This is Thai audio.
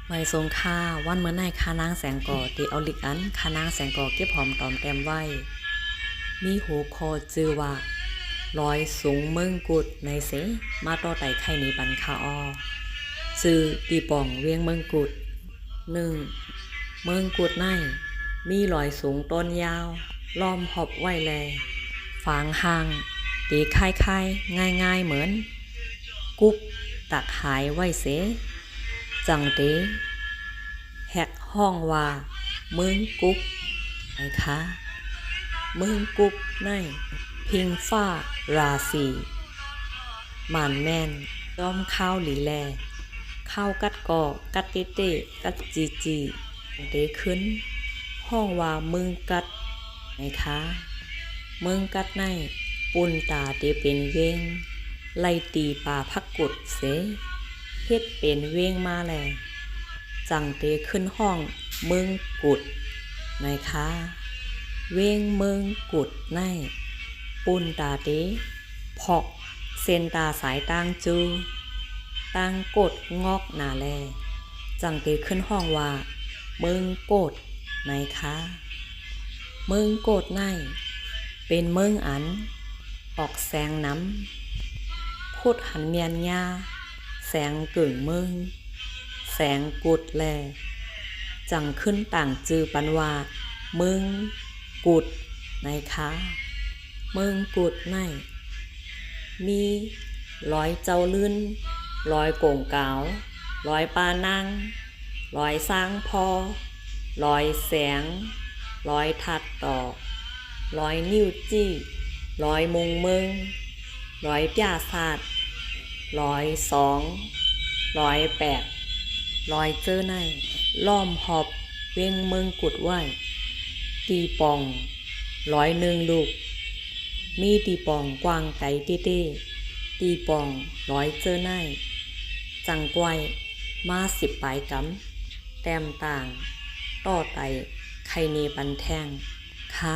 ไว้ทรงค่าวันเมื่อในคานางแสงก่อตีเอาลิกอันคานางแสงก่อเก็บหอมตอมแต้มไว้มีหูคอจือว่าลอยสูงเมืองกุดในเสมาต่อไต่ไข่นี้บันคาออจือตีป่องเวียงเมืองกุด1เมืองกุดในมีลอยสูงต้นยาวล้อมหอบไว้แลฟางห่างตีค่ายง่ายเหมือนกุ๊บตักหายไว้เสจังเตแหกห้องว่าเมืองกุ๊บไอ้คะเมืองกุ๊บในพิงฟ้าราศีหมานแม่นย้อมข้าวหลีแลข้าวกัดก่อกัดเต้กัดจีเตขึ้นห้องว่าเมืองกัดไอ้คะเมืองกัดในปุ่นตาเตเป็นเวงไล่ตีป่าพักกุดเสเฮ็ดเป็นเวงมาแลจังเตขึ้นห้องเมืองกุดไงคะเวงเมืองกุดในปุ่นตาเตพอกเส้นตาสายต่างจูต่างกดงอกหนาแลจังเตขึ้นห้องว่าเมืองกดไงคะเมืองกดในเป็นเมืองอันออกแสงน้ำพุดหันเมียนยาแสงกึ่งเมืองแสงกุดแลจังขึ้นต่างจือปันว่าเมืองกุดในคะเมืองกุดในมีร้อยเจ้าลื่นร้อยโก่งเการ้อยปานังร้อยสร้างพอร้อยแสงร้อยทัดตอกร้อยนิ้วจี้ร้อยมงเมืองร้อยป่าศาสตร์102 108ร้อยเจอในล้อมหอบเวียงเมืองกุดไว้ตีปอง101ลูกมีตีปองกว้างไกลเต้ตีปอง100เจอในจังกวยมา10ปลายกำแต้มต่างต่อไตไข่เนปันแทงค้า